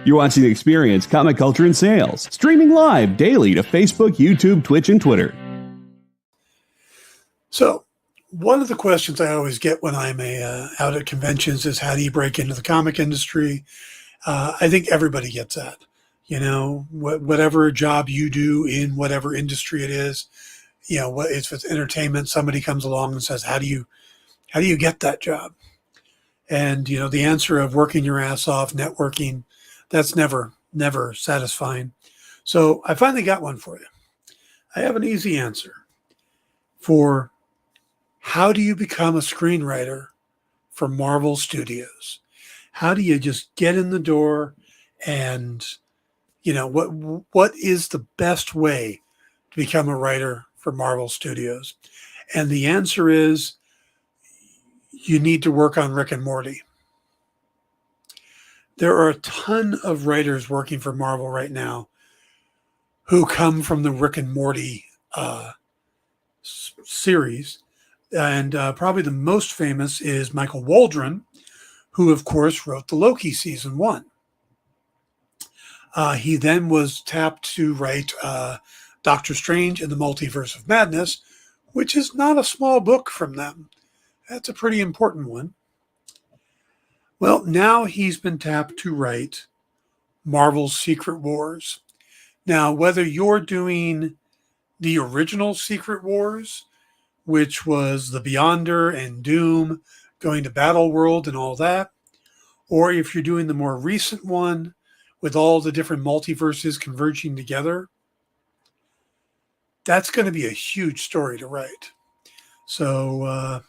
You're watching The Experience, Comic Culture and Sales, streaming live daily to Facebook, YouTube, Twitch, and Twitter. So, one of the questions I always get when I'm out at conventions is, how do you break into the comic industry? I think everybody gets that. You know, whatever job you do in whatever industry it is, you know, if it's entertainment, somebody comes along and says, how do you get that job? And, you know, the answer of working your ass off, networking, that's never satisfying. So I finally got one for you. I have an easy answer for how do you become a screenwriter for Marvel Studios? How do you just get in the door, and, you know, what is the best way to become a writer for Marvel Studios? And the answer is, you need to work on Rick and Morty. There are a ton of writers working for Marvel right now who come from the Rick and Morty series. And probably the most famous is Michael Waldron, who, of course, wrote the Loki season 1. He then was tapped to write Doctor Strange and the Multiverse of Madness, which is not a small book from them. That's a pretty important one. Well, now he's been tapped to write Marvel's Secret Wars. Now, whether you're doing the original Secret Wars, which was the Beyonder and Doom going to Battle World and all that, or if you're doing the more recent one with all the different multiverses converging together, that's going to be a huge story to write. So,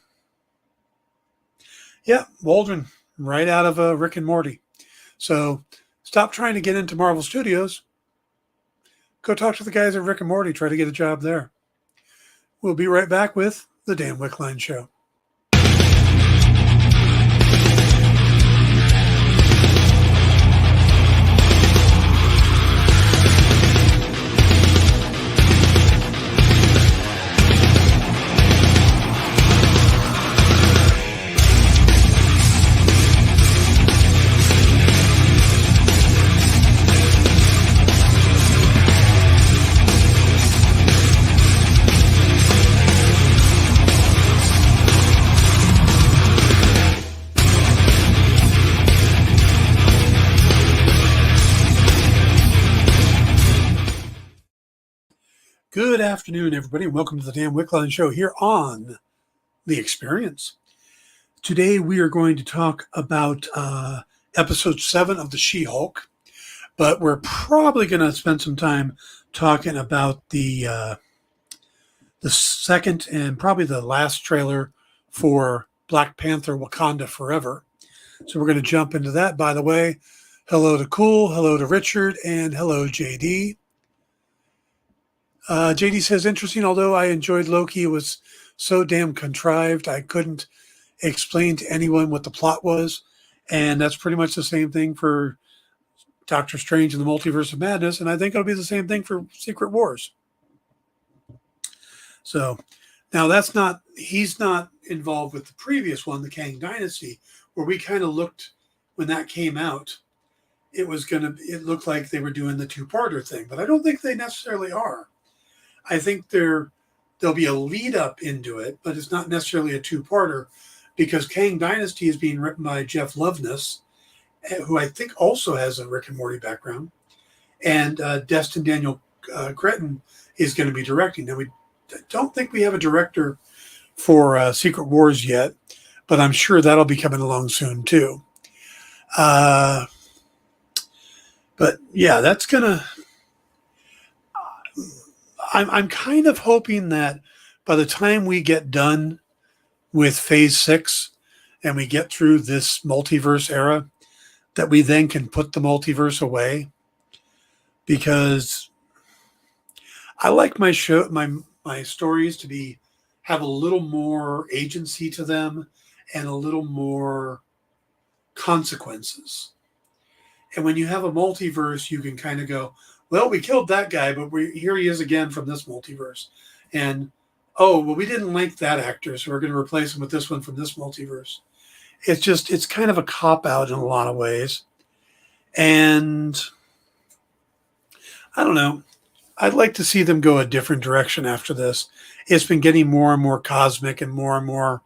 yeah, Waldron, right out of Rick and Morty. So stop trying to get into Marvel Studios. Go talk to the guys at Rick and Morty. Try to get a job there. We'll be right back with The Dan Wickline Show. Good afternoon, everybody, and welcome to the Dan Wickline Show here on The Experience. Today we are going to talk about episode 7 of the She-Hulk, but we're probably going to spend some time talking about the second and probably the last trailer for Black Panther: Wakanda Forever. So we're going to jump into that. By the way, hello to Cool, hello to Richard, and hello, JD. JD says, interesting, although I enjoyed Loki, it was so damn contrived, I couldn't explain to anyone what the plot was. And that's pretty much the same thing for Doctor Strange and the Multiverse of Madness, and I think it'll be the same thing for Secret Wars. So, now he's not involved with the previous one, the Kang Dynasty, where we kind of looked, when that came out, it looked like they were doing the two-parter thing, but I don't think they necessarily are. I think there'll be a lead up into it, but it's not necessarily a two-parter, because Kang Dynasty is being written by Jeff Loveness, who I think also has a Rick and Morty background, and Destin Daniel Cretton is going to be directing. Now, we don't think we have a director for Secret Wars yet, but I'm sure that'll be coming along soon too. But yeah, that's gonna. I'm kind of hoping that by the time we get done with Phase 6 and we get through this multiverse era, that we then can put the multiverse away, because I like my stories to have a little more agency to them and a little more consequences. And when you have a multiverse, you can kind of go, well, we killed that guy, but here he is again from this multiverse. And, oh, well, we didn't like that actor, so we're going to replace him with this one from this multiverse. It's kind of a cop-out in a lot of ways. And I don't know. I'd like to see them go a different direction after this. It's been getting more and more cosmic and more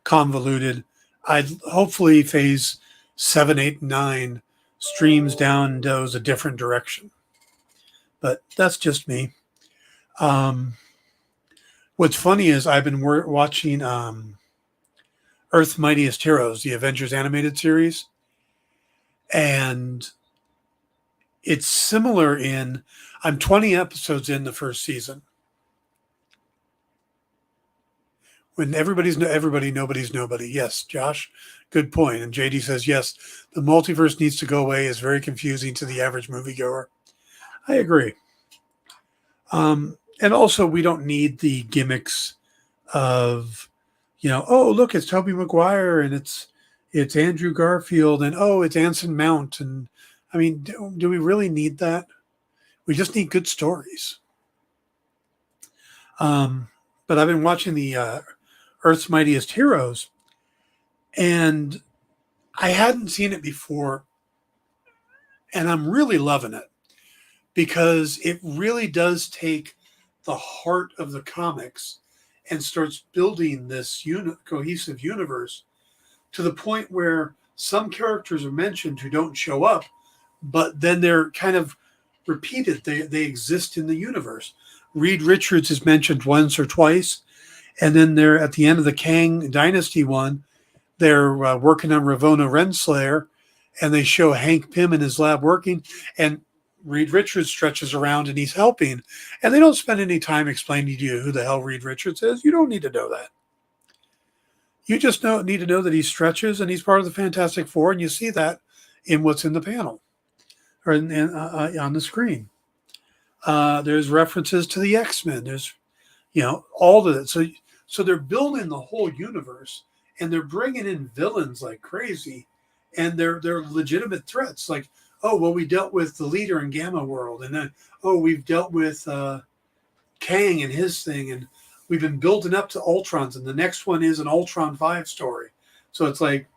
convoluted. I'd hopefully phase 7, 8, 9 streams down and goes a different direction. But that's just me. What's funny is I've been watching Earth's Mightiest Heroes, the Avengers animated series. And it's similar in, I'm 20 episodes in the first season. When everybody's everybody, nobody's nobody. Yes, Josh, good point. And JD says, yes, the multiverse needs to go away. It's very confusing to the average moviegoer. I agree. And also, we don't need the gimmicks of, oh, look, it's Tobey Maguire and it's Andrew Garfield and, oh, it's Anson Mount. And I mean, do we really need that? We just need good stories. But I've been watching the Earth's Mightiest Heroes, and I hadn't seen it before, and I'm really loving it because it really does take the heart of the comics and starts building this cohesive universe to the point where some characters are mentioned who don't show up, but then they're kind of repeated. They exist in the universe. Reed Richards is mentioned once or twice, and then they're at the end of the Kang Dynasty one, they're working on Ravonna Renslayer, and they show Hank Pym in his lab working, and Reed Richards stretches around and he's helping. And they don't spend any time explaining to you who the hell Reed Richards is. You don't need to know that. You just need to know that he stretches and he's part of the Fantastic Four, and you see that in what's in the panel or on the screen. There's references to the X-Men. There's, all of it. So they're building the whole universe, and they're bringing in villains like crazy, and they're legitimate threats. Like, oh, well, we dealt with the leader in Gamma World, and then, oh, we've dealt with Kang and his thing, and we've been building up to Ultrons, and the next one is an Ultron 5 story. So it's like,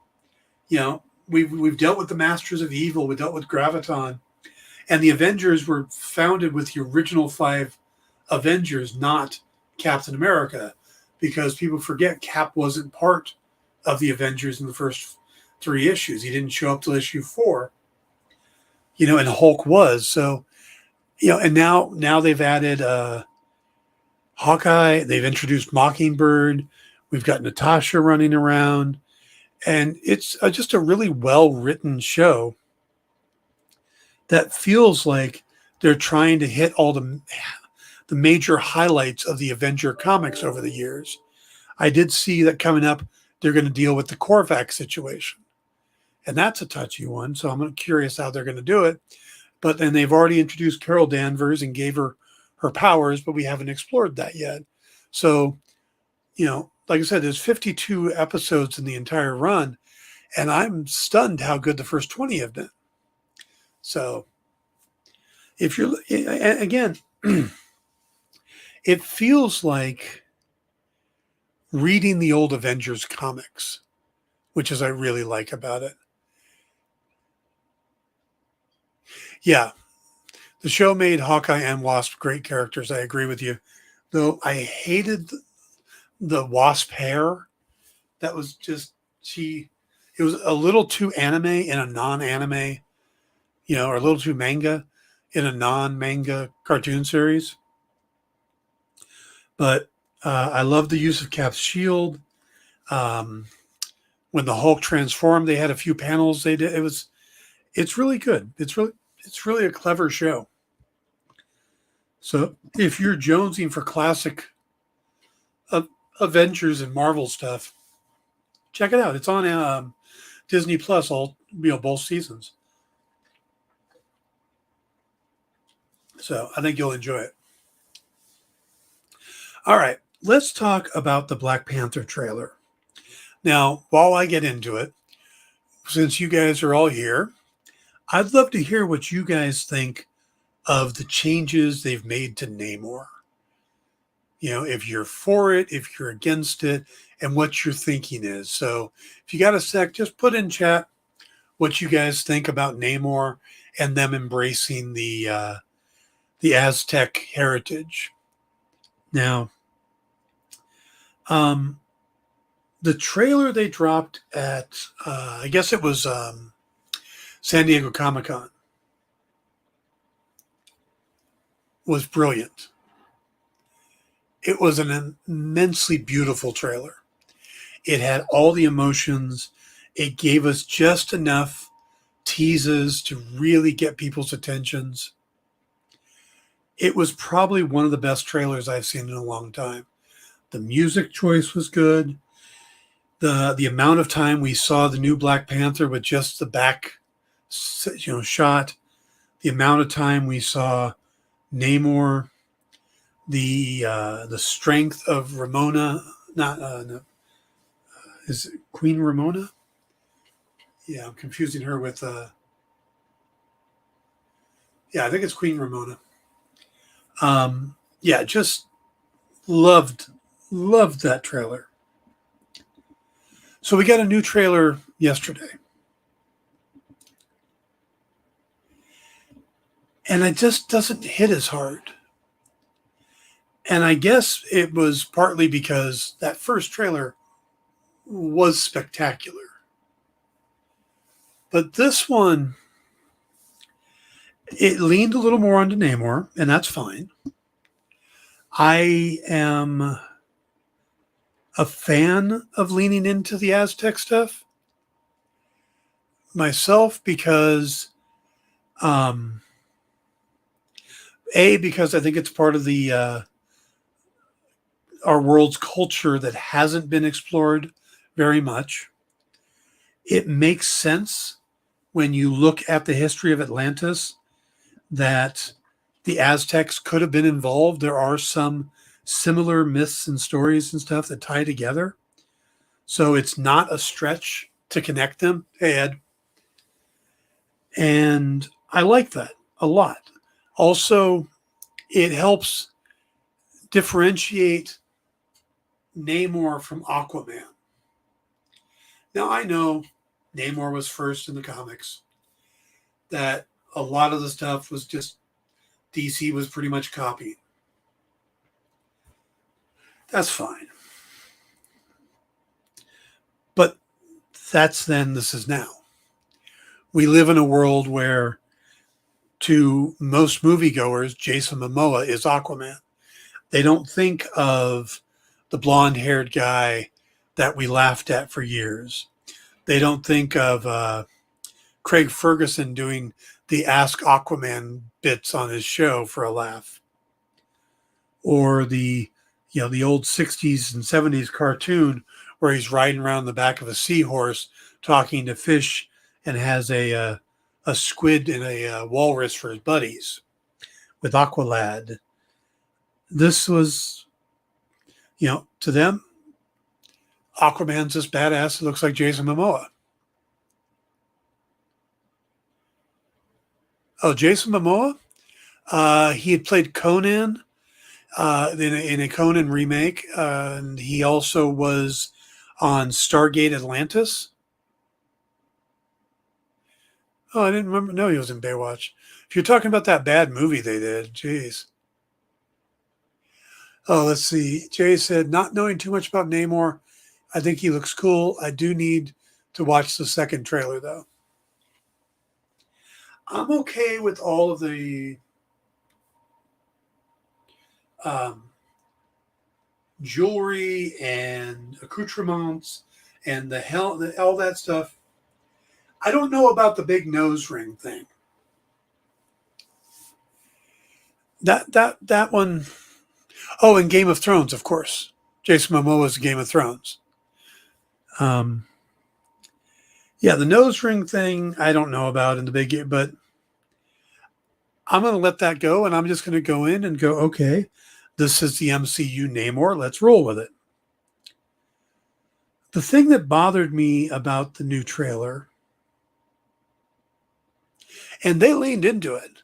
we've dealt with the Masters of Evil, we dealt with Graviton, and the Avengers were founded with the original 5 Avengers, not Captain America, because people forget Cap wasn't part of the Avengers in the first 3 issues. He didn't show up till issue 4, and Hulk was. So, and now they've added Hawkeye. They've introduced Mockingbird. We've got Natasha running around, and it's just a really well-written show that feels like they're trying to hit all the major highlights of the Avenger comics over the years. I did see that coming up, they're going to deal with the Korvac situation. And that's a touchy one. So I'm curious how they're going to do it. But then they've already introduced Carol Danvers and gave her her powers, but we haven't explored that yet. So, like I said, there's 52 episodes in the entire run. And I'm stunned how good the first 20 have been. So if you're, again, it feels like reading the old Avengers comics, which is I really like about it. Yeah, the show made Hawkeye and Wasp great characters. I agree with you. Though I hated the Wasp hair. That was just, it was a little too anime in a non-anime, or a little too manga in a non-manga cartoon series. But I love the use of Cap's shield. When the Hulk transformed, they had a few panels they did. It's really good. It's really a clever show. So if you're jonesing for classic Avengers and Marvel stuff, check it out. It's on Disney Plus, both seasons. So I think you'll enjoy it. All right, let's talk about the Black Panther trailer. Now, while I get into it, since you guys are all here, I'd love to hear what you guys think of the changes they've made to Namor. If you're for it, if you're against it, and what your thinking is. So if you got a sec, just put in chat what you guys think about Namor and them embracing the Aztec heritage. Now, the trailer they dropped at, I guess it was San Diego Comic-Con, was brilliant. It was an immensely beautiful trailer. It had all the emotions. It gave us just enough teases to really get people's attentions. It was probably one of the best trailers I've seen in a long time. The music choice was good. The amount of time we saw the new Black Panther with just the back, shot. The amount of time we saw Namor. The strength of Ramona. Is it Queen Ramona? Yeah, I'm confusing her with. I think it's Queen Ramona. Just loved that trailer. So we got a new trailer yesterday. And it just doesn't hit as hard. And I guess it was partly because that first trailer was spectacular. But this one, it leaned a little more onto Namor, and that's fine. I am a fan of leaning into the Aztec stuff myself because, because I think it's part of the our world's culture that hasn't been explored very much. It makes sense when you look at the history of Atlantis that the Aztecs could have been involved. There are some similar myths and stories and stuff that tie together. So it's not a stretch to connect them. Hey, Ed. And I like that a lot. Also, it helps differentiate Namor from Aquaman. Now, I know Namor was first in the comics, that a lot of the stuff was just DC was pretty much copying. That's fine. But that's then, this is now. We live in a world where, to most moviegoers, Jason Momoa is Aquaman. They don't think of the blonde-haired guy that we laughed at for years. They don't think of Craig Ferguson doing the Ask Aquaman bits on his show for a laugh. Or the old 60s and 70s cartoon where he's riding around the back of a seahorse talking to fish and has a squid and a walrus for his buddies with Aqualad. This was, to them, Aquaman's this badass that looks like Jason Momoa. Oh, Jason Momoa? He had played Conan in a Conan remake. And he also was on Stargate Atlantis. Oh, I didn't remember. No, he was in Baywatch. If you're talking about that bad movie they did, geez. Oh, let's see. Jay said, not knowing too much about Namor, I think he looks cool. I do need to watch the second trailer, though. I'm okay with all of the jewelry and accoutrements and all that stuff. I don't know about the big nose ring thing. That one. Oh, and Game of Thrones, of course. Jason Momoa is Game of Thrones. The nose ring thing, I don't know about in the big, but I'm going to let that go, and I'm just going to go in and go, okay, this is the MCU Namor. Let's roll with it. The thing that bothered me about the new trailer, and they leaned into it,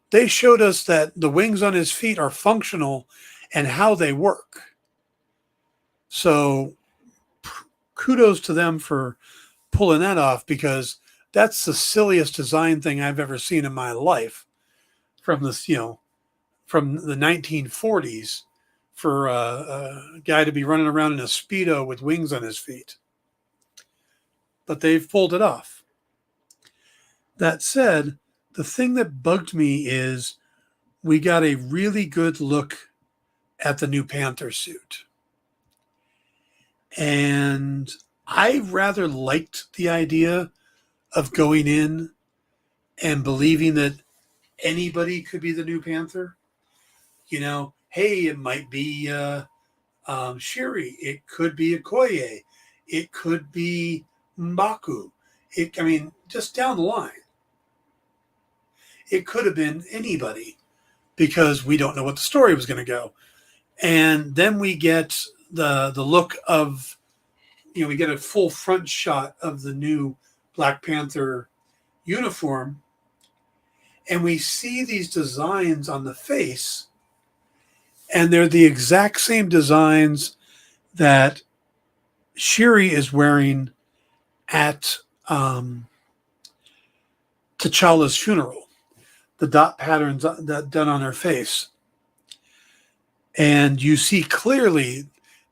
they showed us that the wings on his feet are functional and how they work. So kudos to them for pulling that off, because that's the silliest design thing I've ever seen in my life from this, from the 1940s for a guy to be running around in a Speedo with wings on his feet. But they've pulled it off. That said, the thing that bugged me is we got a really good look at the new Panther suit. And I rather liked the idea of going in and believing that anybody could be the new Panther. Hey, it might be Shiri. It could be Okoye. It could be M'Baku. Just down the line. It could have been anybody because we don't know what the story was going to go. And then we get the look of, we get a full front shot of the new Black Panther uniform. And we see these designs on the face. And they're the exact same designs that Shiri is wearing at T'Challa's funeral. The dot patterns that done on her face. And you see clearly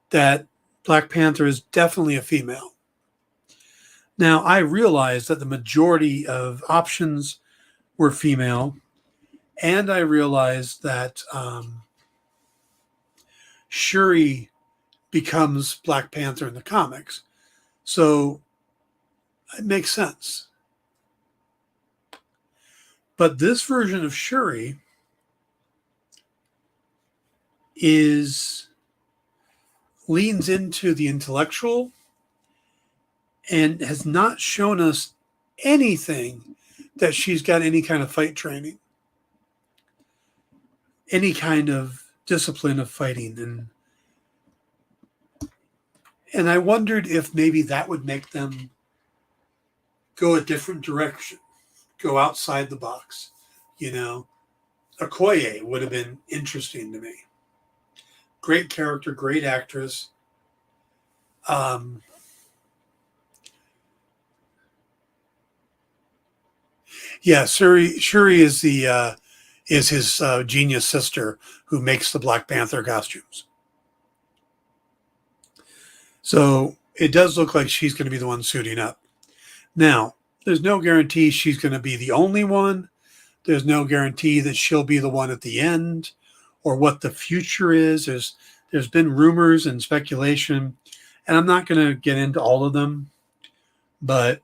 that Black Panther is definitely a female. Now, I realize that the majority of options were female, and I realized that Shuri becomes Black Panther in the comics. So it makes sense. But this version of Shuri leans into the intellectual and has not shown us anything that she's got any kind of fight training, any kind of discipline of fighting. And I wondered if maybe that would make them go a different direction, go outside the box. Okoye would have been interesting to me. Great character, great actress. Shuri is his genius sister who makes the Black Panther costumes. So it does look like she's going to be the one suiting up. Now, there's no guarantee she's going to be the only one. There's no guarantee that she'll be the one at the end or what the future is. There's been rumors and speculation, and I'm not going to get into all of them, but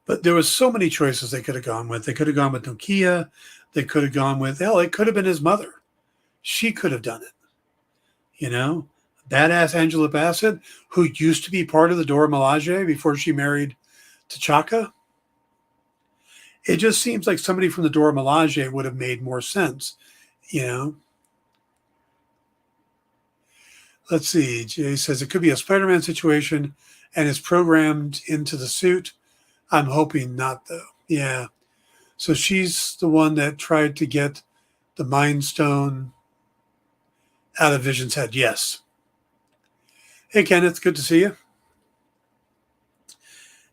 there was so many choices they could have gone with. They could have gone with Nokia. They could have gone with, it could have been his mother. She could have done it. Badass Angela Bassett, who used to be part of the Dora Milaje before she married T'Chaka. It just seems like somebody from the Dora Milaje would have made more sense, Let's see. Jay says it could be a Spider-Man situation and is programmed into the suit. I'm hoping not, though. Yeah. So she's the one that tried to get the Mind Stone out of Vision's head. Yes. Hey, Ken, it's good to see you.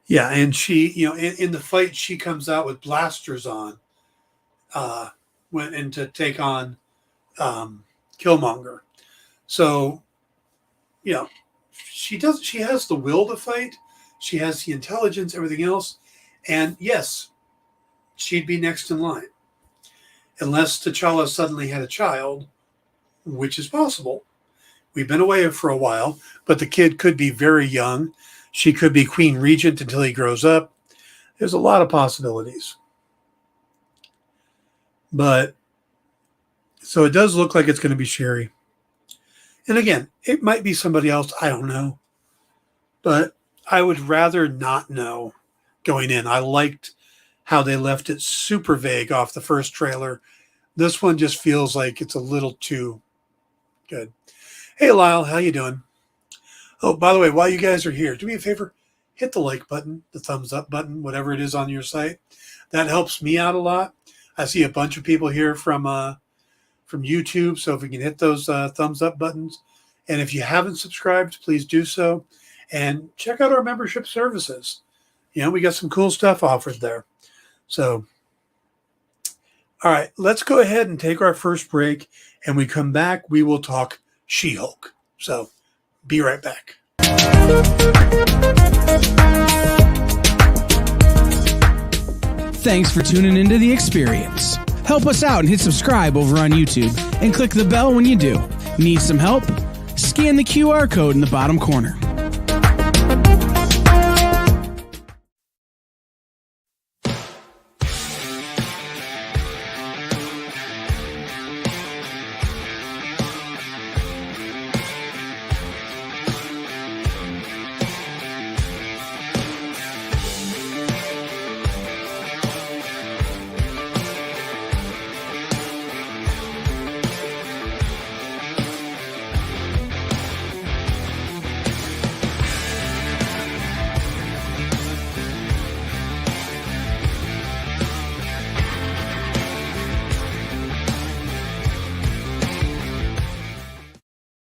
Yeah, and she, in the fight, she comes out with blasters on, went in to take on Killmonger. So, she has the will to fight. She has the intelligence, everything else. And yes, she'd be next in line. Unless T'Challa suddenly had a child, which is possible. We've been away for a while, but the kid could be very young. She could be Queen Regent until he grows up. There's a lot of possibilities. But, so it does look like it's going to be Shuri. And again, it might be somebody else. I don't know. But I would rather not know going in. I liked how they left it super vague off the first trailer. This one just feels like it's a little too good. Hey, Lyle, how you doing? Oh, by the way, while you guys are here, do me a favor, hit the like button, the thumbs up button, whatever it is on your site. That helps me out a lot. I see a bunch of people here from YouTube, so if we can hit those thumbs up buttons. And if you haven't subscribed, please do so. and check out our membership services. We got some cool stuff offered there. So, all right, let's go ahead and take our first break. And we come back, we will talk She-Hulk. So, be right back. Thanks for tuning into The Experience. Help us out and hit subscribe over on YouTube and click the bell when you do. Need some help? Scan the QR code in the bottom corner.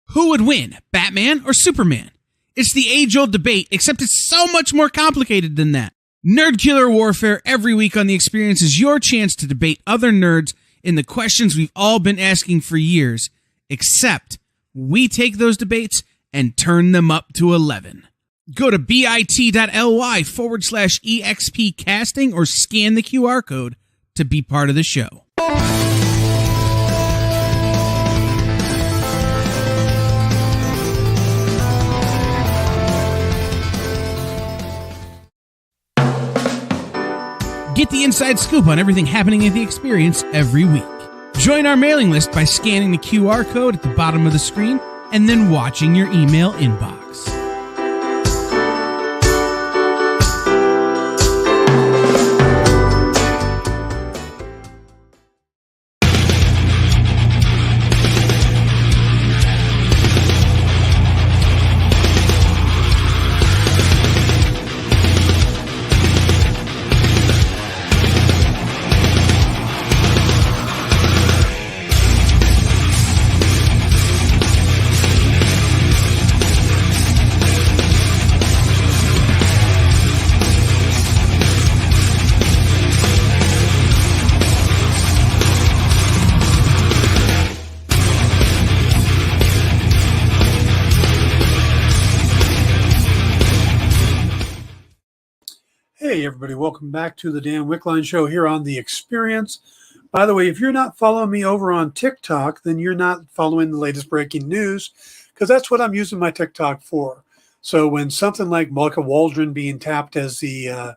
Who would win, Batman or Superman? It's the age-old debate, except it's so much more complicated than that. Nerd Killer Warfare every week on The Experience is your chance to debate other nerds in the questions we've all been asking for years, except we take those debates and turn them up to 11. Go to bit.ly/EXP casting or scan the QR code to be part of the show. Get the inside scoop on everything happening at The Experience every week. Join our mailing list by scanning the QR code at the bottom of the screen and then watching your email inbox. Hey, everybody. Welcome back to the Dan Wickline Show here on The Experience. By the way, if you're not following me over on TikTok, then you're not following the latest breaking news, because that's what I'm using my TikTok for. So when something like Malika Waldron being tapped as the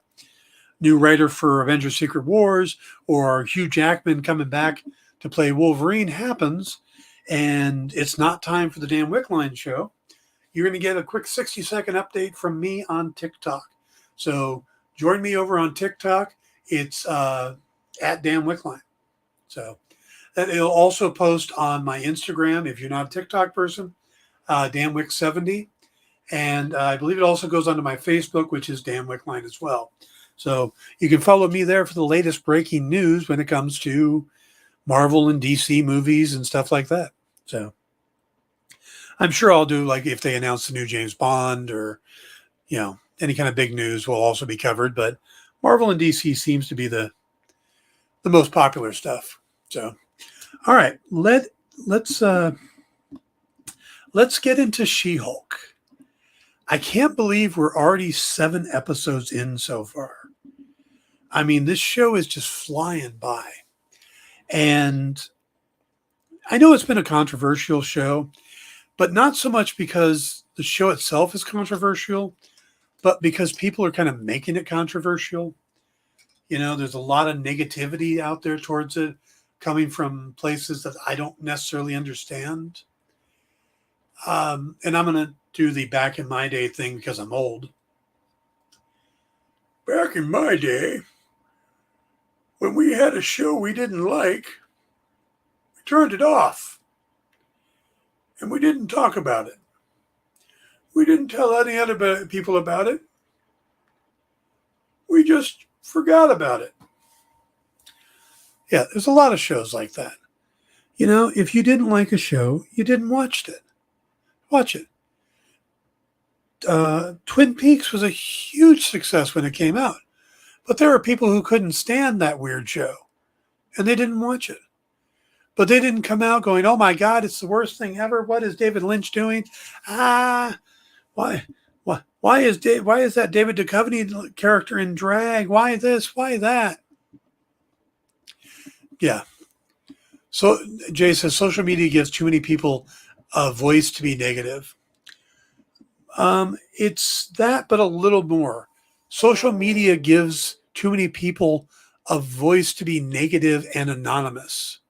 new writer for Avengers Secret Wars, or Hugh Jackman coming back to play Wolverine happens, and it's not time for the Dan Wickline Show, you're going to get a quick 60-second update from me on TikTok. So join me over on TikTok. It's at Dan Wickline. So that it'll also post on my Instagram if you're not a TikTok person, DanWick70. And I believe it also goes onto my Facebook, which is Dan Wickline as well. So you can follow me there for the latest breaking news when it comes to Marvel and DC movies and stuff like that. So I'm sure I'll do, like, if they announce the new James Bond or, any kind of big news will also be covered, but Marvel and DC seems to be the most popular stuff. So, all right, let's get into She-Hulk. I can't believe we're already 7 episodes in so far. I mean, this show is just flying by. And I know it's been a controversial show, but not so much because the show itself is controversial, but because people are kind of making it controversial. There's a lot of negativity out there towards it coming from places that I don't necessarily understand. And I'm going to do the back in my day thing because I'm old. Back in my day, when we had a show we didn't like, we turned it off. And we didn't talk about it. We didn't tell any other people about it. We just forgot about it. Yeah, there's a lot of shows like that. If you didn't like a show, you didn't watch it. Watch it. Twin Peaks was a huge success when it came out, but there are people who couldn't stand that weird show, and they didn't watch it. But they didn't come out going, "Oh my God, it's the worst thing ever. What is David Lynch doing? Ah, why is that David Duchovny character in drag? Why this? Why that?" Yeah. So Jay says social media gives too many people a voice to be negative. It's that, but a little more. Social media gives too many people a voice to be negative and anonymous.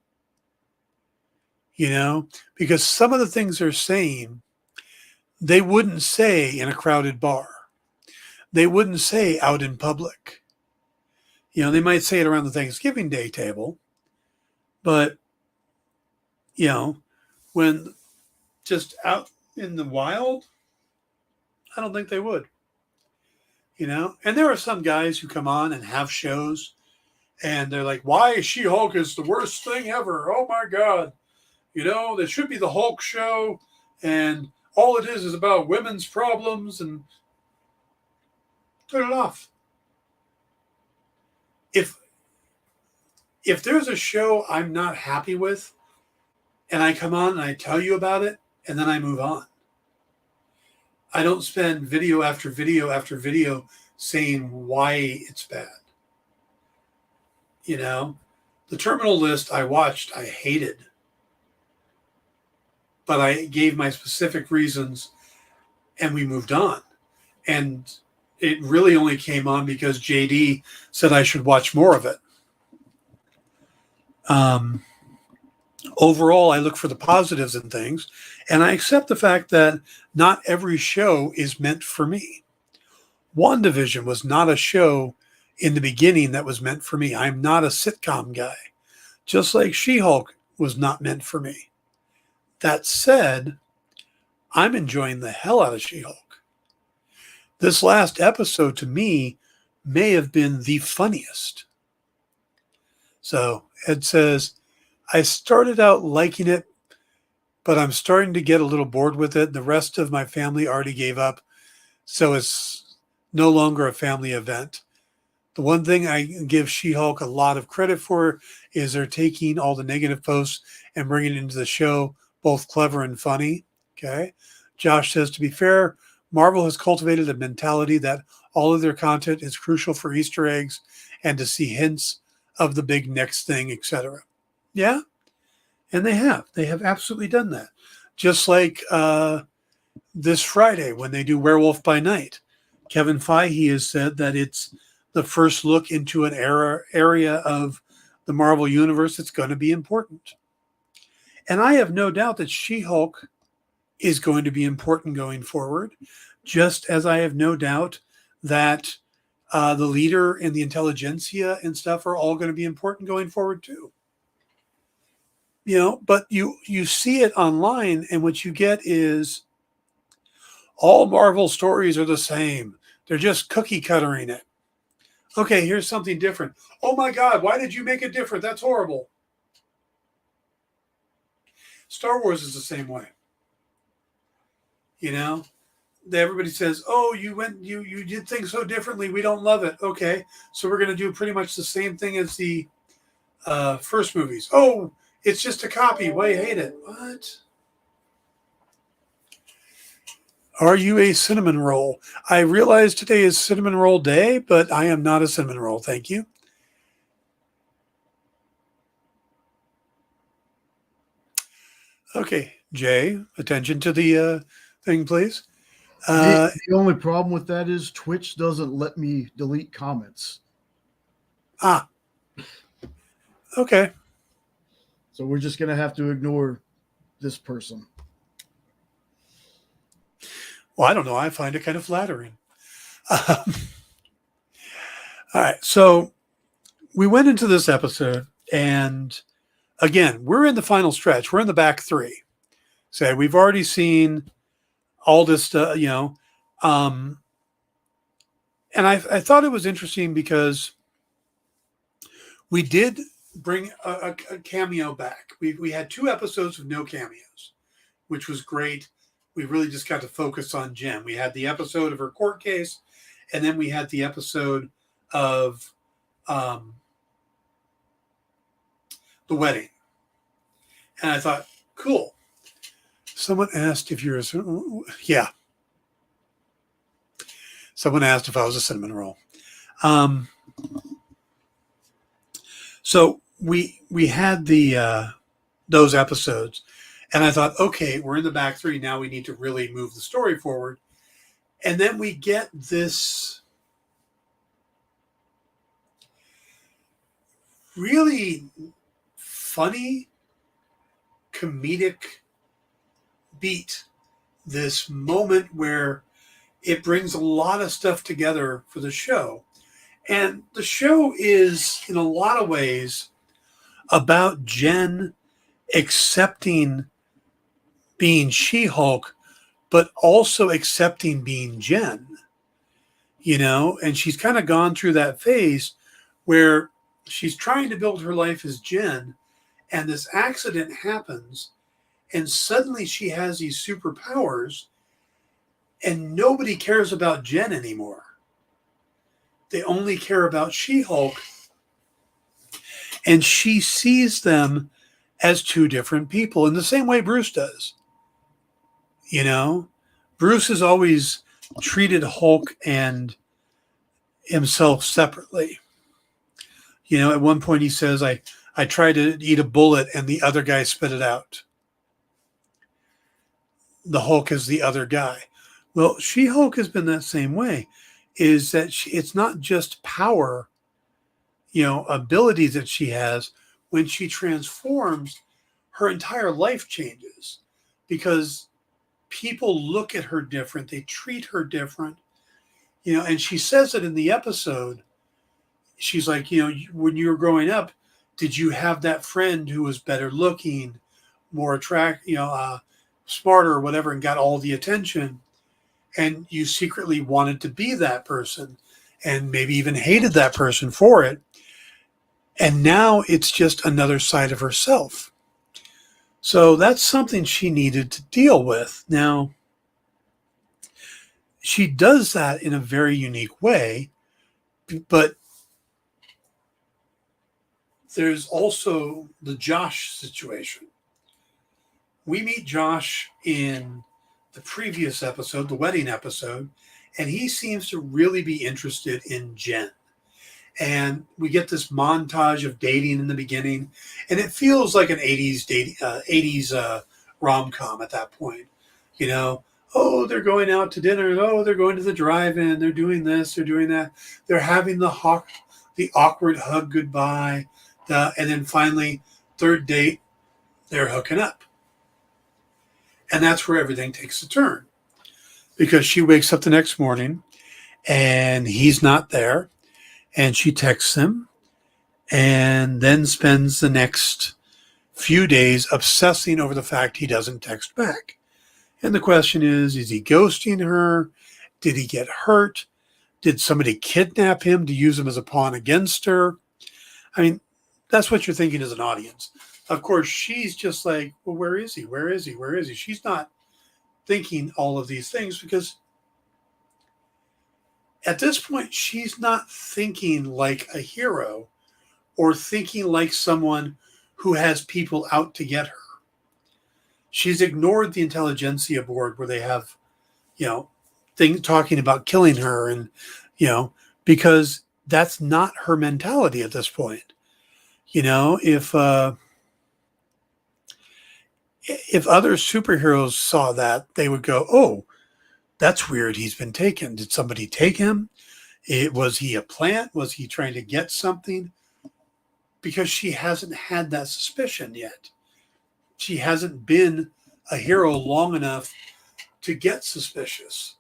Because some of the things they're saying, they wouldn't say in a crowded bar. They wouldn't say out in public. They might say it around the Thanksgiving Day table, but, when just out in the wild, I don't think they would. And there are some guys who come on and have shows and they're like, "Why She-Hulk is the worst thing ever. Oh my God. There should be the Hulk show, and all it is about women's problems," and turn it off. If there's a show I'm not happy with and I come on and I tell you about it and then I move on. I don't spend video after video after video saying why it's bad. The Terminal List I watched, I hated. But I gave my specific reasons and we moved on. And it really only came on because JD said I should watch more of it. Overall, I look for the positives in things, and I accept the fact that not every show is meant for me. WandaVision was not a show in the beginning that was meant for me. I'm not a sitcom guy, just like She-Hulk was not meant for me. That said, I'm enjoying the hell out of She-Hulk. This last episode to me may have been the funniest. So Ed says, I started out liking it, but I'm starting to get a little bored with it. The rest of my family already gave up, so it's no longer a family event. The one thing I give She-Hulk a lot of credit for is they're taking all the negative posts and bringing it into the show, both clever and funny. Okay. Josh says, to be fair, Marvel has cultivated a mentality that all of their content is crucial for Easter eggs and to see hints of the big next thing, etc. Yeah. And they have absolutely done that. Just like this Friday when they do Werewolf by Night, Kevin Feige has said that it's the first look into an area of the Marvel universe that's going to be important. And I have no doubt that She-Hulk is going to be important going forward, just as I have no doubt that the leader and the intelligentsia and stuff are all going to be important going forward too. But you see it online, and what you get is all Marvel stories are the same. They're just cookie cuttering it. Okay, here's something different. Oh my God, why did you make it different? That's horrible. Star Wars is the same way. Everybody says, "Oh, you did things so differently. We don't love it." Okay, so we're going to do pretty much the same thing as the first movies. Oh, it's just a copy. Why you hate it? What? Are you a cinnamon roll? I realize today is cinnamon roll day, but I am not a cinnamon roll. Thank you. Okay, Jay, attention to the thing, please. The only problem with that is Twitch doesn't let me delete comments. Okay. So we're just going to have to ignore this person. Well, I don't know. I find it kind of flattering. All right. So we went into this episode, and again, we're in the final stretch. We're in the back three. So we've already seen all this stuff, and I thought it was interesting because we did bring a cameo back. We had 2 episodes of no cameos, which was great. we really just got to focus on Jen. We had the episode of her court case, and then we had the episode of the wedding. And I thought, cool. Someone asked if you're yeah. Someone asked if I was a cinnamon roll. So we had the those episodes, and I thought, okay, we're in the back three. Now we need to really move the story forward. And then we get this really funny, comedic beat, this moment where it brings a lot of stuff together for the show. And the show is, in a lot of ways, about Jen accepting being She-Hulk, but also accepting being Jen, you know? And she's kind of gone through that phase where she's trying to build her life as Jen, and this accident happens, and suddenly she has these superpowers, and nobody cares about Jen anymore. They only care about She-Hulk, and she sees them as two different people in the same way Bruce does. You know, Bruce has always treated Hulk and himself separately. You know, at one point he says, I tried to eat a bullet and the other guy spit it out. The Hulk is the other guy. Well, She-Hulk has been that same way, is that it's not just power, you know, abilities that she has. When she transforms, her entire life changes because people look at her different. They treat her different, you know, and she says it in the episode. She's like, you know, when you were growing up, did you have that friend who was better looking, more attractive, you know, smarter or whatever, and got all the attention? And you secretly wanted to be that person and maybe even hated that person for it. And now it's just another side of herself. So that's something she needed to deal with. Now, she does that in a very unique way, but there's also the Josh situation. We meet Josh in the previous episode, the wedding episode, and he seems to really be interested in Jen. And we get this montage of dating in the beginning, and it feels like an 80s rom-com at that point. You know, oh, they're going out to dinner. Oh, they're going to the drive-in. They're doing this. They're doing that. They're having the awkward hug goodbye. And then finally, third date, they're hooking up. And that's where everything takes a turn, because she wakes up the next morning and he's not there, and she texts him and then spends the next few days obsessing over the fact he doesn't text back. And the question is he ghosting her? Did he get hurt? Did somebody kidnap him to use him as a pawn against her? I mean, that's what you're thinking as an audience. Of course, she's just like, well, where is he? Where is he? Where is he? She's not thinking all of these things because at this point, she's not thinking like a hero or thinking like someone who has people out to get her. She's ignored the intelligentsia board where they have, you know, things talking about killing her, and, you know, because that's not her mentality at this point. You know, if other superheroes saw that, they would go, oh, that's weird. He's been taken. Did somebody take him? Was he a plant? Was he trying to get something? Because she hasn't had that suspicion yet. She hasn't been a hero long enough to get suspicious.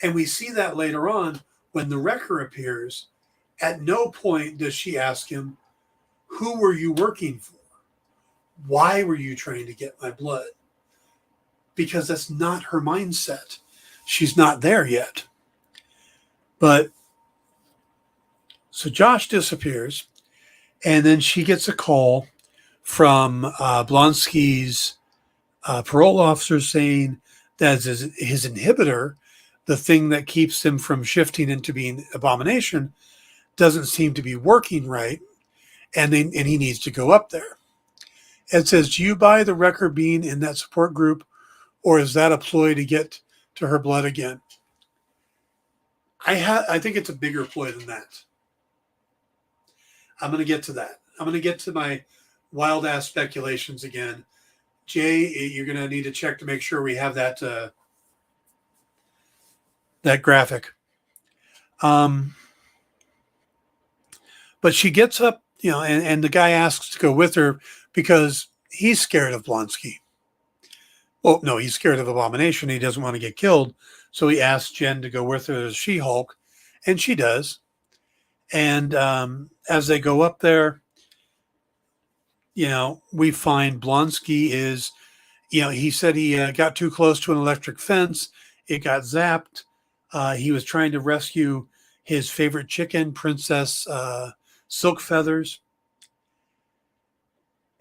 And we see that later on when the Wrecker appears. At no point does she ask him, who were you working for? Why were you trying to get my blood? Because that's not her mindset. She's not there yet. But so Josh disappears, and then she gets a call from Blonsky's parole officer saying that his inhibitor, the thing that keeps him from shifting into being Abomination, doesn't seem to be working right, and he needs to go up there. It says, do you buy the Wrecker being in that support group, or is that a ploy to get to her blood again? I think it's a bigger ploy than that. I'm going to get to that. I'm going to get to my wild ass speculations again. Jay, you're going to need to check to make sure we have that that graphic. But she gets up, and the guy asks to go with her because he's scared of Blonsky. Well, no, he's scared of Abomination. He doesn't want to get killed. So he asks Jen to go with her as She-Hulk, and she does. And as they go up there, we find Blonsky is, he said he got too close to an electric fence. It got zapped. He was trying to rescue his favorite chicken, Princess Silk Feathers.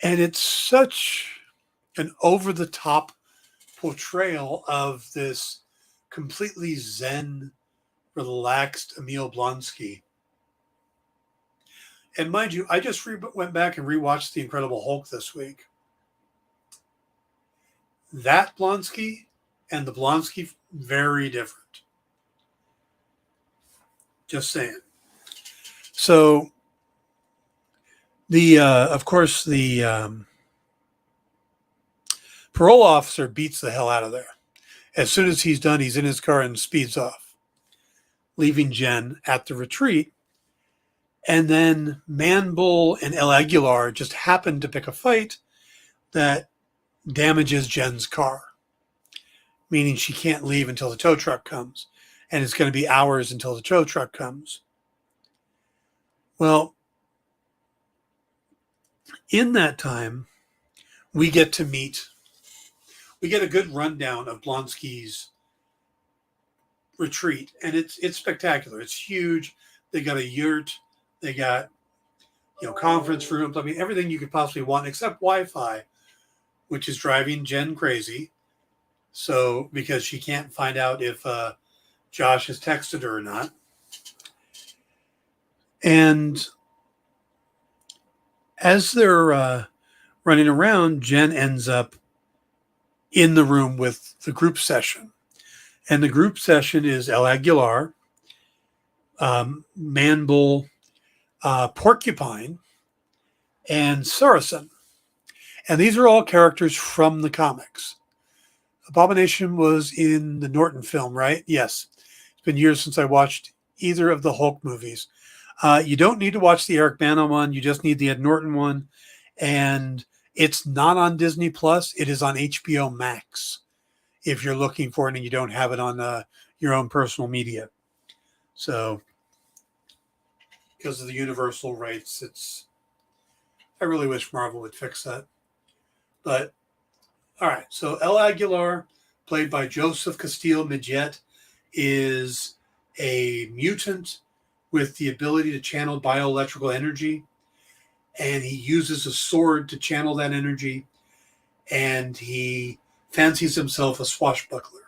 And it's such an over-the-top portrayal of this completely zen, relaxed Emil Blonsky. And mind you, I just went back and rewatched The Incredible Hulk this week. That Blonsky and the Blonsky, very different. Just saying. So, of course, the parole officer beats the hell out of there. As soon as he's done, he's in his car and speeds off, leaving Jen at the retreat. And then Man-Bull and El Aguilar just happen to pick a fight that damages Jen's car, meaning she can't leave until the tow truck comes. And it's going to be hours until the tow truck comes. Well, in that time, we get a good rundown of Blonsky's retreat. And it's spectacular. It's huge. They got a yurt. They got, conference rooms. I mean, everything you could possibly want except Wi-Fi, which is driving Jen crazy. So, because she can't find out if Josh has texted her or not. And as they're running around, Jen ends up in the room with the group session. And the group session is El Aguilar, Man-Bull, Porcupine, and Saracen. And these are all characters from the comics. Abomination was in the Norton film, right? Yes. It's been years since I watched either of the Hulk movies. You don't need to watch the Eric Bana one. You just need the Ed Norton one. And it's not on Disney Plus. It is on HBO Max if you're looking for it and you don't have it on your own personal media. So, because of the Universal rights, I really wish Marvel would fix that. But, all right. So, El Aguilar, played by Joseph Castillo Midget, is a mutant with the ability to channel bioelectrical energy. And he uses a sword to channel that energy. And he fancies himself a swashbuckler.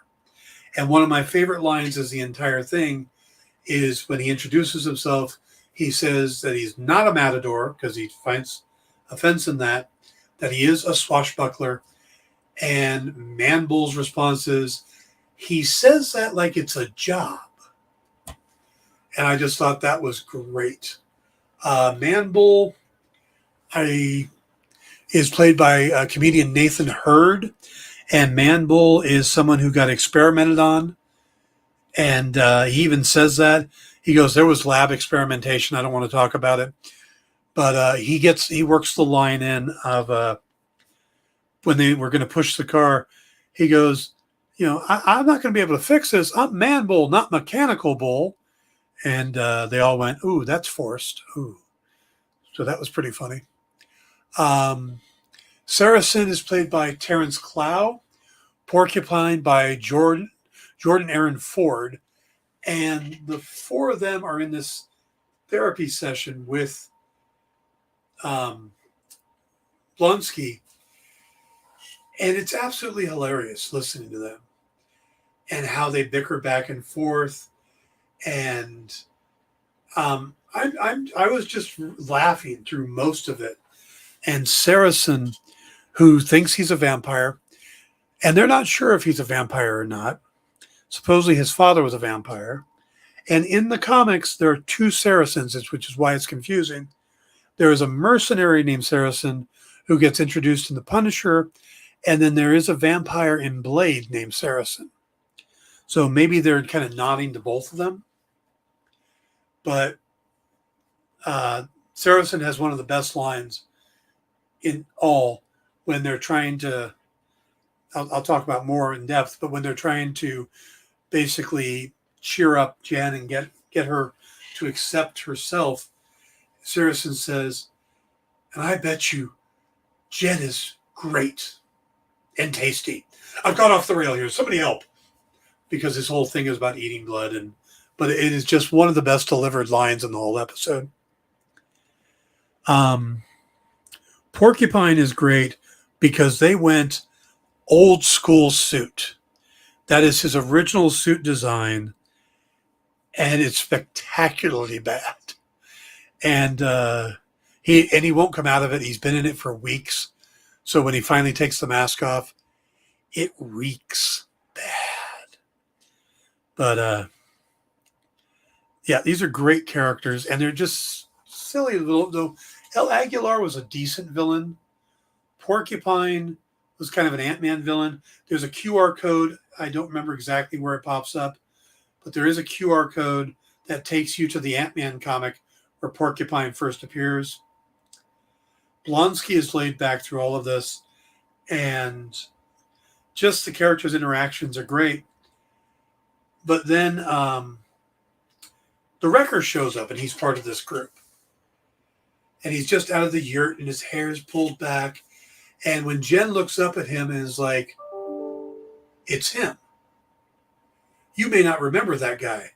And one of my favorite lines is the entire thing is when he introduces himself, he says that he's not a matador because he finds offense in that he is a swashbuckler. And Man-Bull's response is, he says that like it's a job. And I just thought that was great. Man-Bull is played by comedian Nathan Hurd. And Man-Bull is someone who got experimented on. And he even says that. He goes, there was lab experimentation. I don't want to talk about it. But he works the line in of when they were going to push the car. He goes, I'm not going to be able to fix this. I'm Man-Bull, not Mechanical Bull. And they all went, ooh, that's forced. Ooh. So that was pretty funny. Saracen is played by Terrence Clow. Porcupine by Jordan Aaron Ford. And the four of them are in this therapy session with Blonsky. And it's absolutely hilarious listening to them. and how they bicker back and forth. And I was just laughing through most of it. And Saracen, who thinks he's a vampire, and they're not sure if he's a vampire or not. Supposedly his father was a vampire. And in the comics, there are two Saracens, which is why it's confusing. There is a mercenary named Saracen who gets introduced in The Punisher, and then there is a vampire in Blade named Saracen. So maybe they're kind of nodding to both of them. But Saracen has one of the best lines in all when they're trying to, I'll talk about more in depth, but when they're trying to basically cheer up Jen and get her to accept herself, Saracen says, and I bet you Jen is great and tasty. I've got off the rail here. Somebody help. Because this whole thing is about eating blood, but it is just one of the best delivered lines in the whole episode. Porcupine is great because they went old school suit. That is his original suit design, and it's spectacularly bad. And he won't come out of it. He's been in it for weeks. So when he finally takes the mask off, it reeks bad. But yeah, these are great characters, and they're just silly little. Though El Aguilar was a decent villain, Porcupine was kind of an Ant-Man villain. There's a QR code. I don't remember exactly where it pops up, but there is a QR code that takes you to the Ant-Man comic where Porcupine first appears. Blonsky is laid back through all of this, and just the characters' interactions are great. But then the Wrecker shows up, and he's part of this group. And he's just out of the yurt, and his hair is pulled back. And when Jen looks up at him and is like, it's him. You may not remember that guy.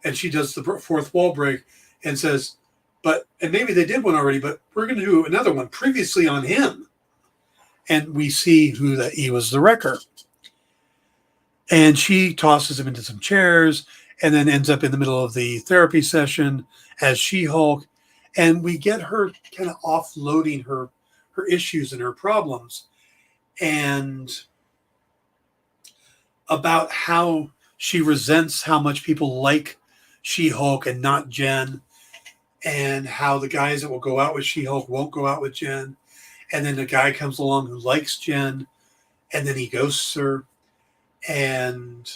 And she does the fourth wall break and says, and maybe they did one already, but we're going to do another one previously on him. And we see he was the Wrecker. And she tosses him into some chairs and then ends up in the middle of the therapy session as She-Hulk. And we get her kind of offloading her issues and her problems, and about how she resents how much people like She-Hulk and not Jen, and how the guys that will go out with She-Hulk won't go out with Jen. And then the guy comes along who likes Jen, and then he ghosts her. And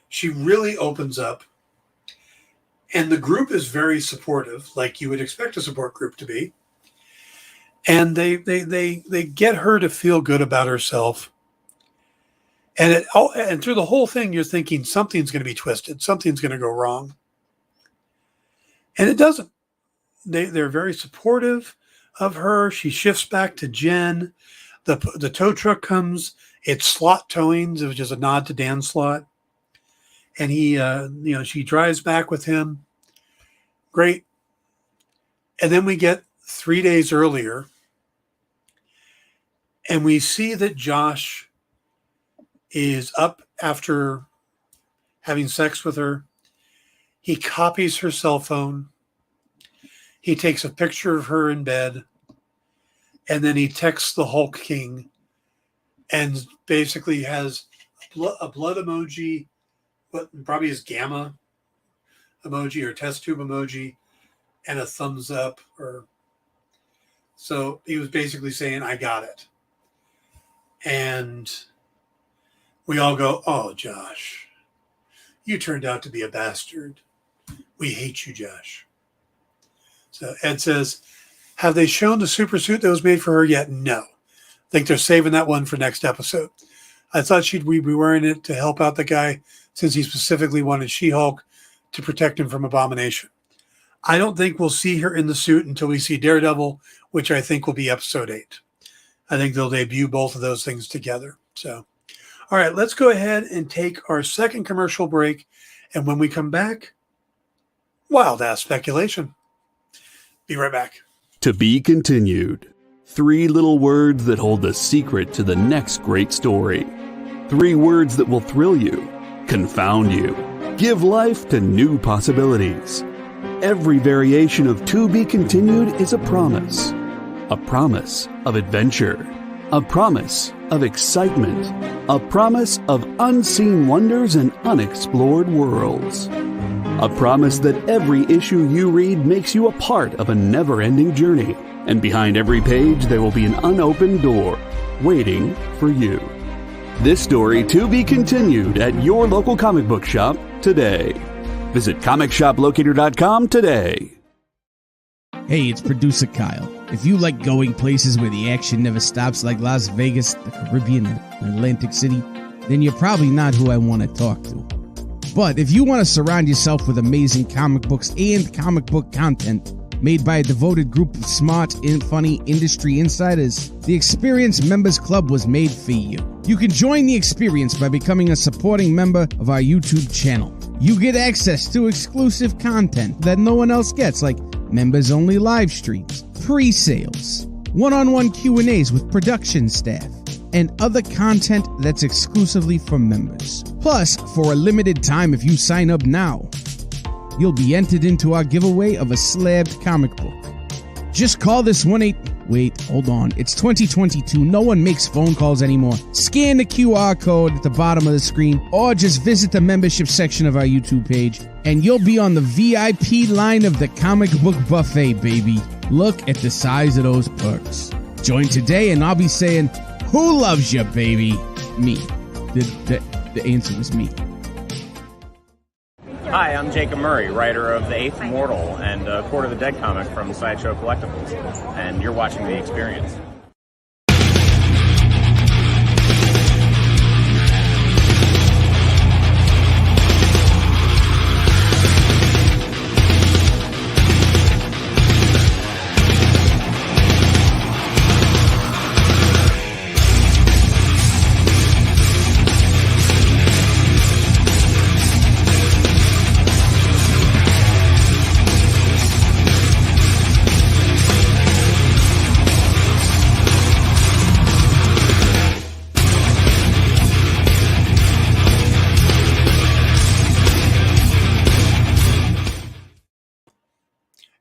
she really opens up. And the group is very supportive, like you would expect a support group to be. And they get her to feel good about herself. And through the whole thing, you're thinking something's going to be twisted, something's going to go wrong. And it doesn't. They're very supportive of her. She shifts back to Jen. The tow truck comes. It's Slot Towings, which is a nod to Dan Slott. And she drives back with him. Great. And then we get 3 days earlier, and we see that Josh is up after having sex with her. He copies her cell phone. He takes a picture of her in bed, and then he texts the Hulk King and basically has a blood emoji, what probably is gamma emoji or test tube emoji, and a thumbs up. So he was basically saying, I got it. And we all go, oh, Josh, you turned out to be a bastard. We hate you, Josh. So Ed says, have they shown the super suit that was made for her yet? No. I think they're saving that one for next episode. I thought she'd be wearing it to help out the guy since he specifically wanted She-Hulk to protect him from Abomination. I don't think we'll see her in the suit until we see Daredevil, which I think will be episode 8. I think they'll debut both of those things together. So, all right, let's go ahead and take our second commercial break. And when we come back, wild-ass speculation. Be right back. To be continued. 3 little words that hold the secret to the next great story. 3 words that will thrill you, confound you, give life to new possibilities. Every variation of To Be Continued is a promise of adventure, a promise of excitement, a promise of unseen wonders and unexplored worlds. A promise that every issue you read makes you a part of a never-ending journey, and behind every page there will be an unopened door waiting for you. This story to be continued at your local comic book shop today. Visit comicshoplocator.com today. Hey, it's producer Kyle. If you like going places where the action never stops like Las Vegas, the Caribbean, and Atlantic City, then you're probably not who I want to talk to. But if you want to surround yourself with amazing comic books and comic book content made by a devoted group of smart and funny industry insiders, the Experience Members Club was made for you. You can join the experience by becoming a supporting member of our YouTube channel. You get access to exclusive content that no one else gets, like members-only live streams, pre-sales, one-on-one Q&As with production staff, and other content that's exclusively for members. Plus, for a limited time, if you sign up now, you'll be entered into our giveaway of a slabbed comic book. Just call this Wait, hold on. It's 2022. No one makes phone calls anymore. Scan the QR code at the bottom of the screen, or just visit the membership section of our YouTube page, and you'll be on the VIP line of the comic book buffet, baby. Look at the size of those perks. Join today, and I'll be saying, "Who loves you, baby?" Me. The answer was me. Hi, I'm Jacob Murray, writer of The Eighth Immortal and Court of the Dead comic from Sideshow Collectibles, and you're watching The Experience.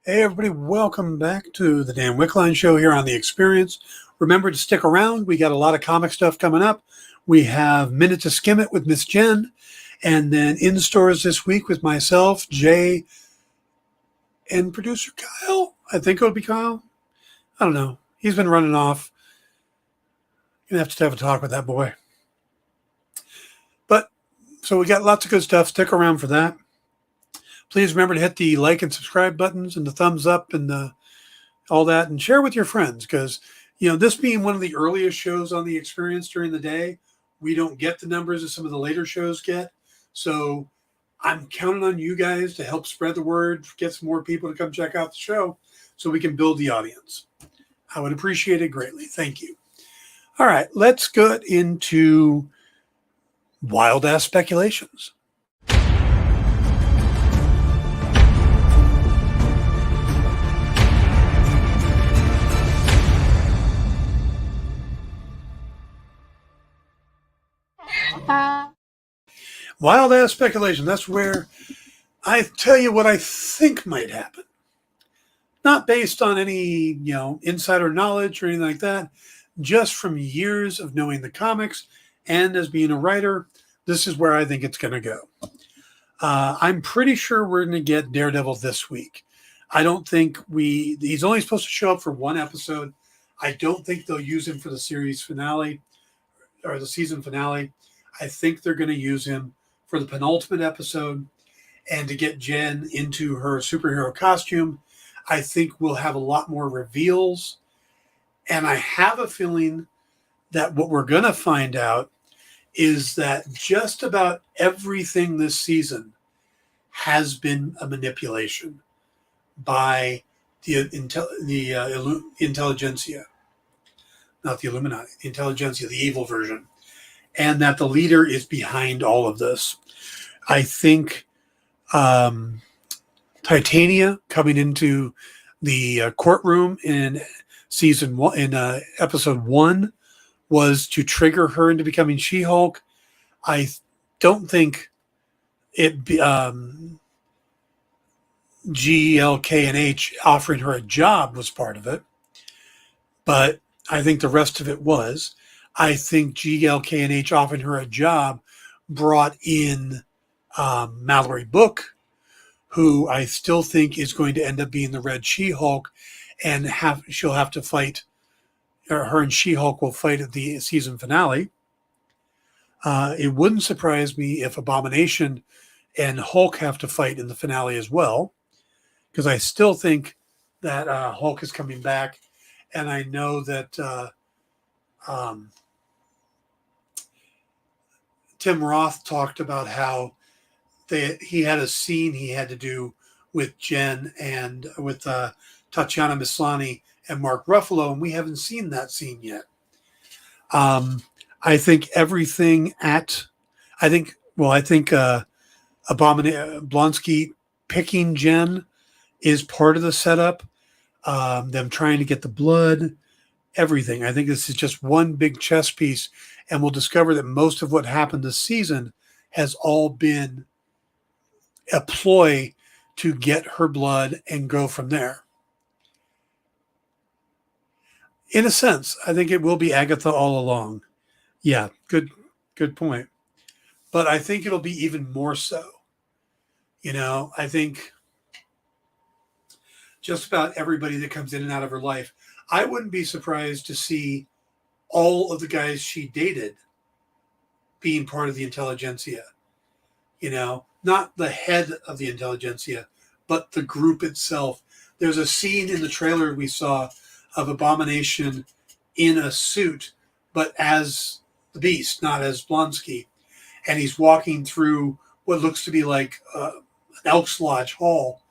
Hey everybody, welcome back to the Dan Wickline Show here on The Experience. Remember to stick around. We got a lot of comic stuff coming up. We have Minute to Skim It with Miss Jen, and then in stores this week with myself, Jay, and producer Kyle. I think it would be Kyle. I don't know. He's been running off. You're going to have a talk with that boy. But, so we got lots of good stuff. Stick around for that. Please remember to hit the like and subscribe buttons and the thumbs up and all that, and share with your friends, because, you know, this being one of the earliest shows on The Experience during the day, we don't get the numbers that some of the later shows get. So I'm counting on you guys to help spread the word, get some more people to come check out the show so we can build the audience. I would appreciate it greatly. Thank you. All right, let's get into wild ass speculations. Wild ass speculation. That's where I tell you what I think might happen. Not based on any, insider knowledge or anything like that. Just from years of knowing the comics and as being a writer, this is where I think it's going to go. I'm pretty sure we're going to get Daredevil this week. I don't think he's only supposed to show up for one episode. I don't think they'll use him for the series finale or the season finale. I think they're going to use him for the penultimate episode and to get Jen into her superhero costume. I think we'll have a lot more reveals. And I have a feeling that what we're going to find out is that just about everything this season has been a manipulation by the intelligentsia, not the Illuminati, the intelligentsia, the evil version. And that the leader is behind all of this. I think Titania coming into the courtroom in episode 1 was to trigger her into becoming She-Hulk. I don't think it GLK&H offering her a job was part of it, but I think the rest of it was. I think GLK&H offering her a job brought in Mallory Book, who I still think is going to end up being the Red She-Hulk, and she'll have to fight, or her and She-Hulk will fight at the season finale. It wouldn't surprise me if Abomination and Hulk have to fight in the finale as well, because I still think that Hulk is coming back, and I know that Tim Roth talked about how he had a scene he had to do with Jen and with Tatiana Maslany and Mark Ruffalo, and we haven't seen that scene yet. I think Blonsky picking Jen is part of the setup. Them trying to get the blood, everything. I think this is just one big chess piece, and we'll discover that most of what happened this season has all been a ploy to get her blood and go from there. In a sense, I think it will be Agatha all along. Yeah, good point. But I think it'll be even more so. I think just about everybody that comes in and out of her life, I wouldn't be surprised to see all of the guys she dated being part of the intelligentsia. Not the head of the intelligentsia, but the group itself. There's a scene in the trailer we saw of Abomination in a suit, but as the Beast, not as Blonsky. And he's walking through what looks to be like an Elks Lodge hall.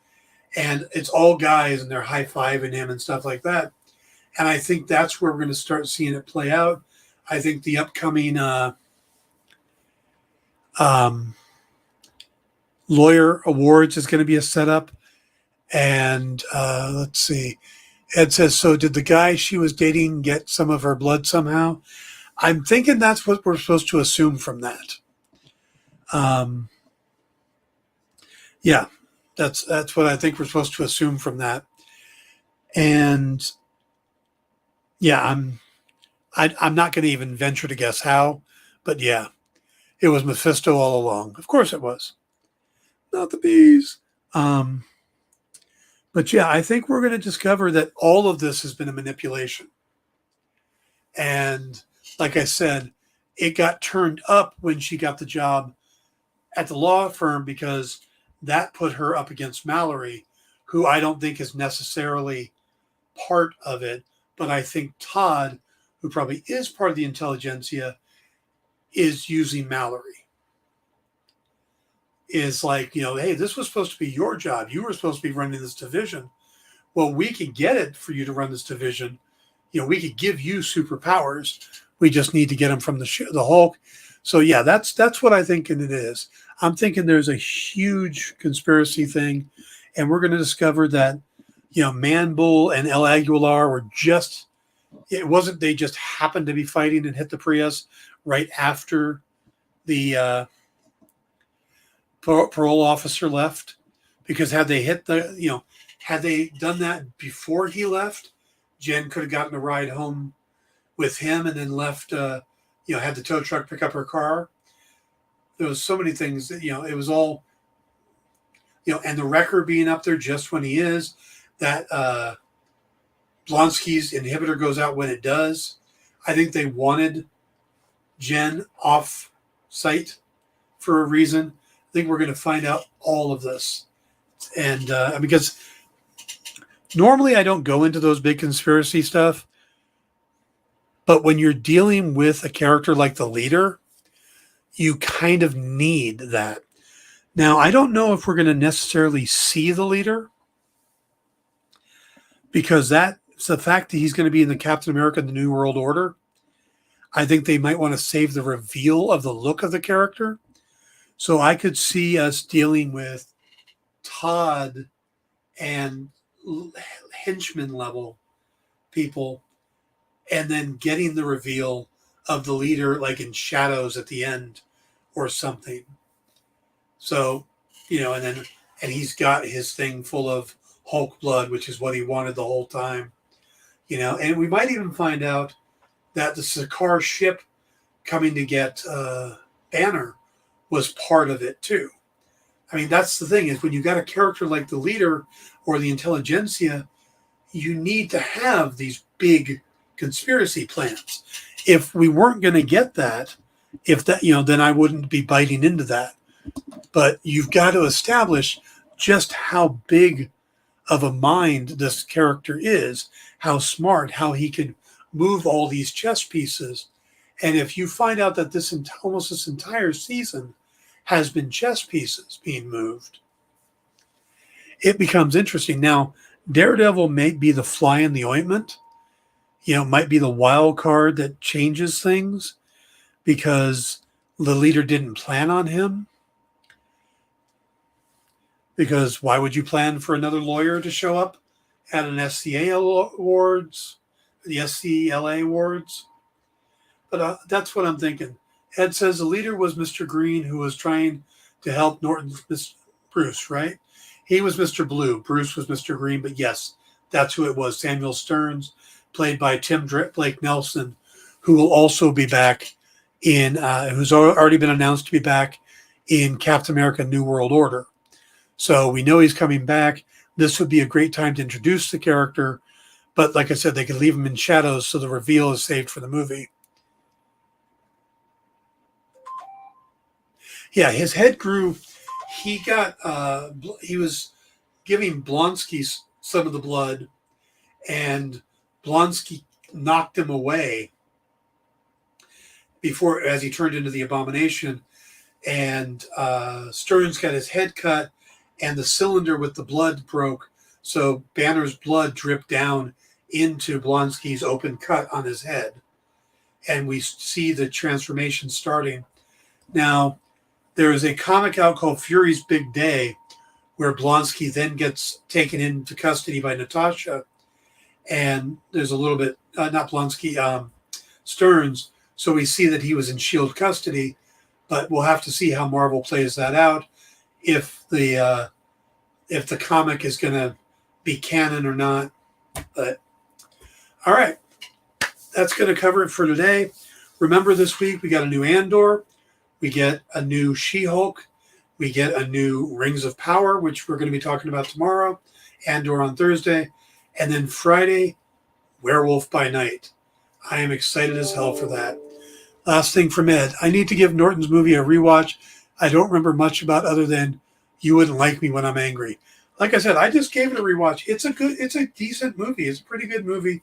And it's all guys, and they're high-fiving him and stuff like that. And I think that's where we're going to start seeing it play out. I think the upcoming Lawyer Awards is going to be a setup. And let's see. Ed says, so did the guy she was dating get some of her blood somehow? I'm thinking that's what we're supposed to assume from that. Yeah, that's what I think we're supposed to assume from that. And yeah, I'm not going to even venture to guess how, but yeah, it was Mephisto all along. Of course it was. Not the bees. But yeah, I think we're going to discover that all of this has been a manipulation. And like I said, it got turned up when she got the job at the law firm, because that put her up against Mallory, who I don't think is necessarily part of it. But I think Todd, who probably is part of the intelligentsia, is using Mallory. Is like, hey, this was supposed to be your job. You were supposed to be running this division. Well, we could get it for you to run this division. We could give you superpowers. We just need to get them from the Hulk. So yeah, that's what I think it is. I'm thinking there's a huge conspiracy thing, and we're going to discover that, Man Bull and El Aguilar were it wasn't they just happened to be fighting and hit the Prius right after the parole officer left, because had they had they done that before he left, Jen could have gotten a ride home with him and then left, had the tow truck pick up her car. There was so many things that, it was all, and the wrecker being up there just when he is, that Blonsky's inhibitor goes out when it does. I think they wanted Jen off site for a reason. I think we're going to find out all of this. And because normally I don't go into those big conspiracy stuff, but when you're dealing with a character like the leader, you kind of need that. Now, I don't know if we're going to necessarily see the leader, because that's the fact that he's going to be in the Captain America, the New World Order. I think they might want to save the reveal of the look of the character. So I could see us dealing with Todd and henchman level people, and then getting the reveal of the leader, like in Shadows at the end, or something. So, and he's got his thing full of Hulk blood, which is what he wanted the whole time. And we might even find out that the Sakaar ship coming to get Banner was part of it too. I mean, that's the thing, is when you got a character like the leader or the intelligentsia, you need to have these big conspiracy plans. If we weren't going to get that, then I wouldn't be biting into that. But you've got to establish just how big of a mind this character is, how smart, how he could move all these chess pieces. And if you find out that almost this entire season has been chess pieces being moved, it becomes interesting. Now, Daredevil may be the fly in the ointment, might be the wild card that changes things because the leader didn't plan on him. Because why would you plan for another lawyer to show up at an SCA awards, the SCLA awards? But that's what I'm thinking. Ed says the leader was Mr. Green, who was trying to help Norton's Bruce, right? He was Mr. Blue. Bruce was Mr. Green. But yes, that's who it was. Samuel Stearns, played by Tim Blake Nelson, who will also be back who's already been announced to be back in Captain America New World Order. So we know he's coming back. This would be a great time to introduce the character. But like I said, they could leave him in shadows so the reveal is saved for the movie. Yeah, his head grew. He was giving Blonsky some of the blood, and Blonsky knocked him away as he turned into the Abomination. And Stearns got his head cut, and the cylinder with the blood broke. So Banner's blood dripped down into Blonsky's open cut on his head. And we see the transformation starting. Now, there is a comic out called Fury's Big Day, where Blonsky then gets taken into custody by Natasha. And there's a little bit, not Blonsky, Stearns. So we see that he was in S.H.I.E.L.D. custody, but we'll have to see how Marvel plays that out, if the comic is going to be canon or not. But all right, that's going to cover it for today. Remember, this week we got a new Andor. We get a new She-Hulk. We get a new Rings of Power, which we're going to be talking about tomorrow. Andor on Thursday. And then Friday, Werewolf by Night. I am excited as hell for that. Last thing from Ed. I need to give Norton's movie a rewatch. I don't remember much about other than You Wouldn't Like Me When I'm Angry. Like I said, I just gave it a rewatch. It's a decent movie. It's a pretty good movie.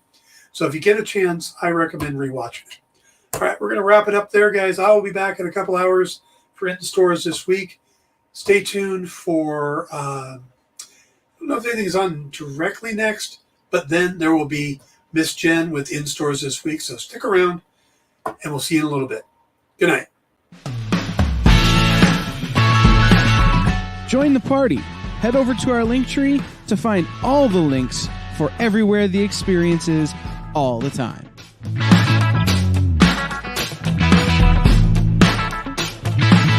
So if you get a chance, I recommend rewatching it. All right, we're going to wrap it up there, guys. I will be back in a couple hours for In Stores this week. Stay tuned for, I don't know if anything's on directly next, but then there will be Miss Jen with In Stores this week. So stick around, and we'll see you in a little bit. Good night. Join the party. Head over to our link tree to find all the links for everywhere the experience is all the time.